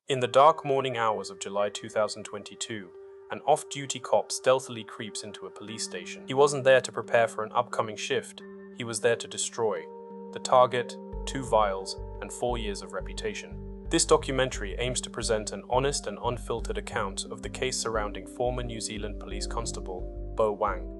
In the dark morning hours of July 2022, an off-duty cop stealthily creeps into a police station. He wasn't there to prepare for an upcoming shift, he was there to destroy. The target, 2 vials, and 4 years of reputation. This documentary aims to present an honest and unfiltered account of the case surrounding former New Zealand Police Constable, Bo Wang.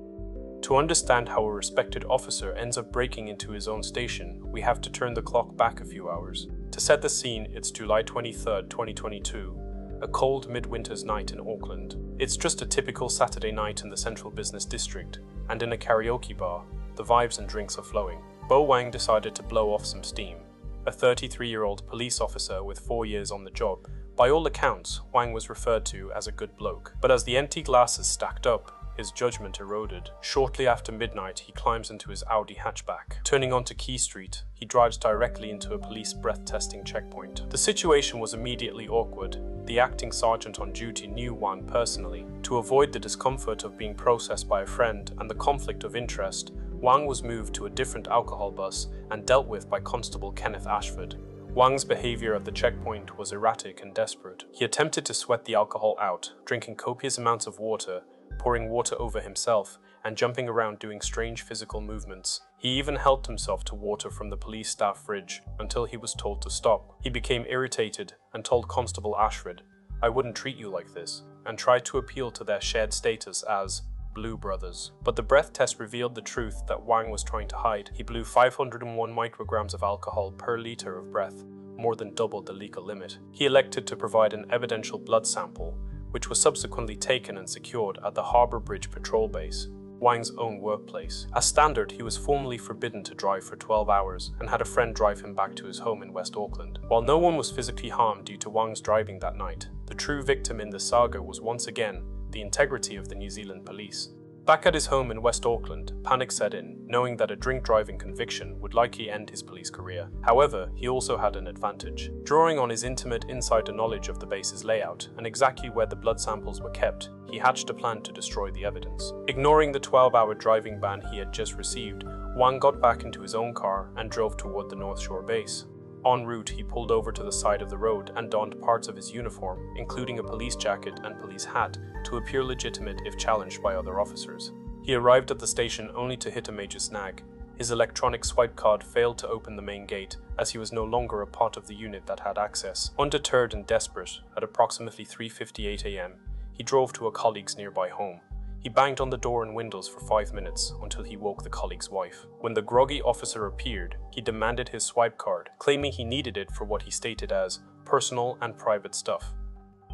To understand how a respected officer ends up breaking into his own station, we have to turn the clock back a few hours. To set the scene, it's July 23, 2022, a cold midwinter's night in Auckland. It's just a typical Saturday night in the central business district, and in a karaoke bar, the vibes and drinks are flowing. Bo Wang decided to blow off some steam. A 33-year-old police officer with 4 years on the job. By all accounts, Wang was referred to as a good bloke. But as the empty glasses stacked up, his judgment eroded. Shortly after midnight, he climbs into his Audi hatchback. Turning onto Quay Street, he drives directly into a police breath-testing checkpoint. The situation was immediately awkward. The acting sergeant on duty knew Wang personally. To avoid the discomfort of being processed by a friend and the conflict of interest, Wang was moved to a different alcohol bus and dealt with by Constable Kenneth Ashford. Wang's behavior at the checkpoint was erratic and desperate. He attempted to sweat the alcohol out, drinking copious amounts of water, pouring water over himself, and jumping around doing strange physical movements. He even helped himself to water from the police staff fridge until he was told to stop. He became irritated and told Constable Ashford, "I wouldn't treat you like this," and tried to appeal to their shared status as Blue Brothers. But the breath test revealed the truth that Wang was trying to hide. He blew 501 micrograms of alcohol per liter of breath, more than double the legal limit. He elected to provide an evidential blood sample, which was subsequently taken and secured at the Harbour Bridge Patrol Base, Wang's own workplace. As standard, he was formally forbidden to drive for 12 hours and had a friend drive him back to his home in West Auckland. While no one was physically harmed due to Wang's driving that night, the true victim in the saga was once again the integrity of the New Zealand police. Back at his home in West Auckland, panic set in, knowing that a drink-driving conviction would likely end his police career. However, he also had an advantage. Drawing on his intimate insider knowledge of the base's layout and exactly where the blood samples were kept, he hatched a plan to destroy the evidence. Ignoring the 12-hour driving ban he had just received, Wang got back into his own car and drove toward the North Shore base. En route, he pulled over to the side of the road and donned parts of his uniform, including a police jacket and police hat, to appear legitimate if challenged by other officers. He arrived at the station only to hit a major snag. His electronic swipe card failed to open the main gate, as he was no longer a part of the unit that had access. Undeterred and desperate, at approximately 3:58 a.m., he drove to a colleague's nearby home. He banged on the door and windows for 5 minutes until he woke the colleague's wife. When the groggy officer appeared, he demanded his swipe card, claiming he needed it for what he stated as personal and private stuff.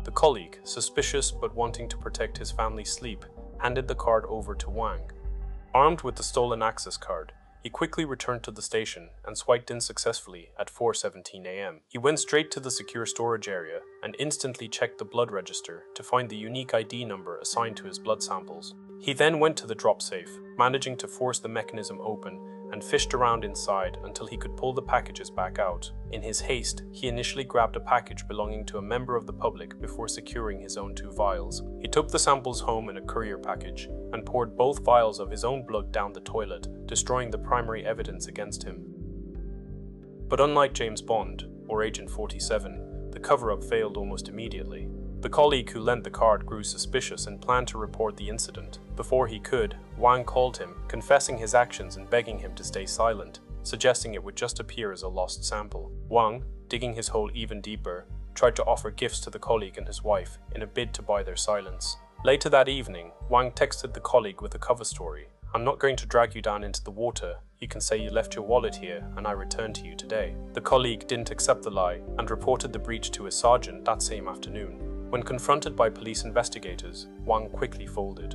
The colleague, suspicious but wanting to protect his family's sleep, handed the card over to Wang. Armed with the stolen access card, he quickly returned to the station and swiped in successfully at 4:17 a.m. He went straight to the secure storage area and instantly checked the blood register to find the unique ID number assigned to his blood samples. He then went to the drop safe, managing to force the mechanism open and fished around inside until he could pull the packages back out. In his haste, he initially grabbed a package belonging to a member of the public before securing his own 2 vials. He took the samples home in a courier package and poured both vials of his own blood down the toilet, destroying the primary evidence against him. But unlike James Bond, or Agent 47, the cover-up failed almost immediately. The colleague who lent the card grew suspicious and planned to report the incident. Before he could, Wang called him, confessing his actions and begging him to stay silent, suggesting it would just appear as a lost sample. Wang, digging his hole even deeper, tried to offer gifts to the colleague and his wife in a bid to buy their silence. Later that evening, Wang texted the colleague with a cover story. "I'm not going to drag you down into the water. You can say you left your wallet here and I returned to you today." The colleague didn't accept the lie and reported the breach to his sergeant that same afternoon. When confronted by police investigators, Wang quickly folded.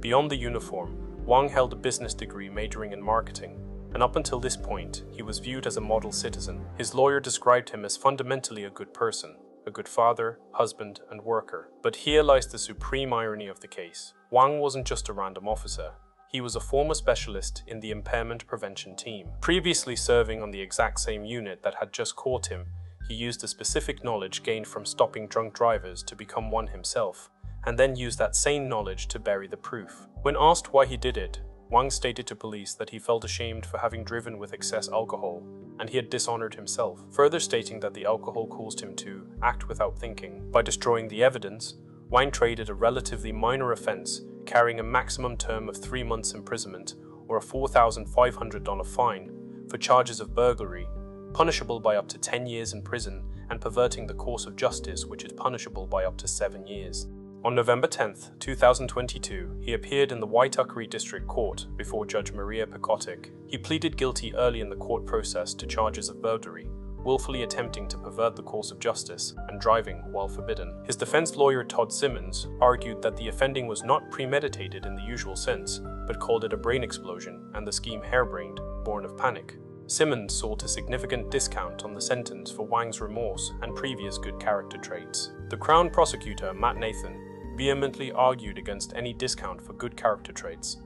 Beyond the uniform, Wang held a business degree majoring in marketing, and up until this point, he was viewed as a model citizen. His lawyer described him as fundamentally a good person, a good father, husband, and worker. But here lies the supreme irony of the case. Wang wasn't just a random officer. He was a former specialist in the Impairment Prevention team. Previously serving on the exact same unit that had just caught him, he used the specific knowledge gained from stopping drunk drivers to become one himself, and then used that same knowledge to bury the proof. When asked why he did it, Wang stated to police that he felt ashamed for having driven with excess alcohol, and he had dishonored himself, further stating that the alcohol caused him to act without thinking. By destroying the evidence, Wang traded a relatively minor offense, carrying a maximum term of 3 months imprisonment or a $4,500 fine for charges of burglary, punishable by up to 10 years in prison, and perverting the course of justice, which is punishable by up to 7 years. On November 10, 2022, he appeared in the Waitakere District Court before Judge Maria Pekotic. He pleaded guilty early in the court process to charges of burglary, willfully attempting to pervert the course of justice, and driving while forbidden. His defense lawyer Todd Simmons argued that the offending was not premeditated in the usual sense, but called it a brain explosion and the scheme harebrained, born of panic. Simmons sought a significant discount on the sentence for Wang's remorse and previous good character traits. The Crown prosecutor, Matt Nathan, vehemently argued against any discount for good character traits.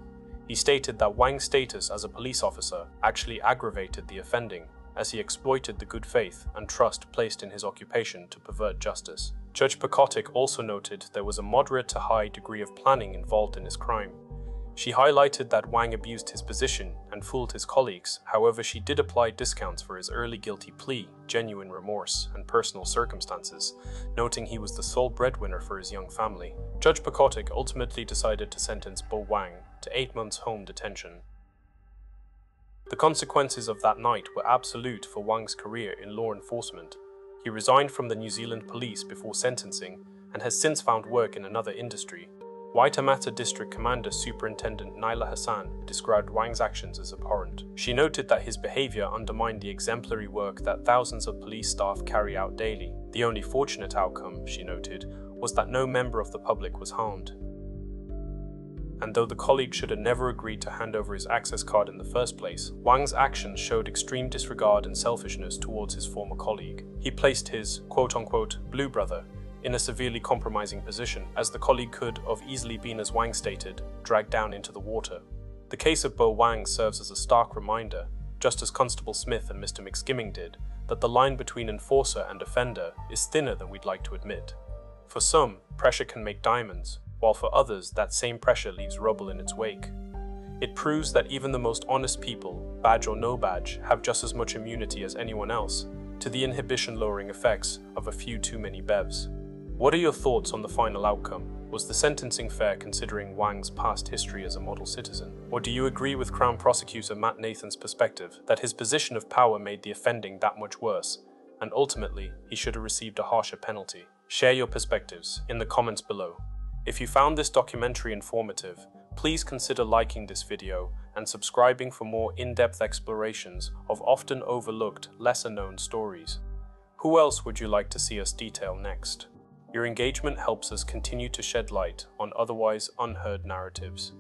He stated that Wang's status as a police officer actually aggravated the offending, as he exploited the good faith and trust placed in his occupation to pervert justice. Judge Pekotic also noted there was a moderate to high degree of planning involved in his crime. She highlighted that Wang abused his position and fooled his colleagues. However, she did apply discounts for his early guilty plea, genuine remorse, and personal circumstances, noting he was the sole breadwinner for his young family. Judge Pekotic ultimately decided to sentence Bo Wang to 8 months home detention. The consequences of that night were absolute for Wang's career in law enforcement. He resigned from the New Zealand police before sentencing and has since found work in another industry. Waitemata District Commander Superintendent Naila Hassan described Wang's actions as abhorrent. She noted that his behavior undermined the exemplary work that thousands of police staff carry out daily. The only fortunate outcome, she noted, was that no member of the public was harmed. And though the colleague should have never agreed to hand over his access card in the first place, Wang's actions showed extreme disregard and selfishness towards his former colleague. He placed his quote-unquote blue brother in a severely compromising position, as the colleague could have easily been, as Wang stated, dragged down into the water. The case of Bo Wang serves as a stark reminder, just as Constable Smith and Mr. McSkimming did, that the line between enforcer and offender is thinner than we'd like to admit. For some, pressure can make diamonds, while for others that same pressure leaves rubble in its wake. It proves that even the most honest people, badge or no badge, have just as much immunity as anyone else to the inhibition-lowering effects of a few too many bevs. What are your thoughts on the final outcome? Was the sentencing fair considering Wang's past history as a model citizen? Or do you agree with Crown Prosecutor Matt Nathan's perspective that his position of power made the offending that much worse, and ultimately he should have received a harsher penalty? Share your perspectives in the comments below. If you found this documentary informative, please consider liking this video and subscribing for more in-depth explorations of often overlooked, lesser-known stories. Who else would you like to see us detail next? Your engagement helps us continue to shed light on otherwise unheard narratives.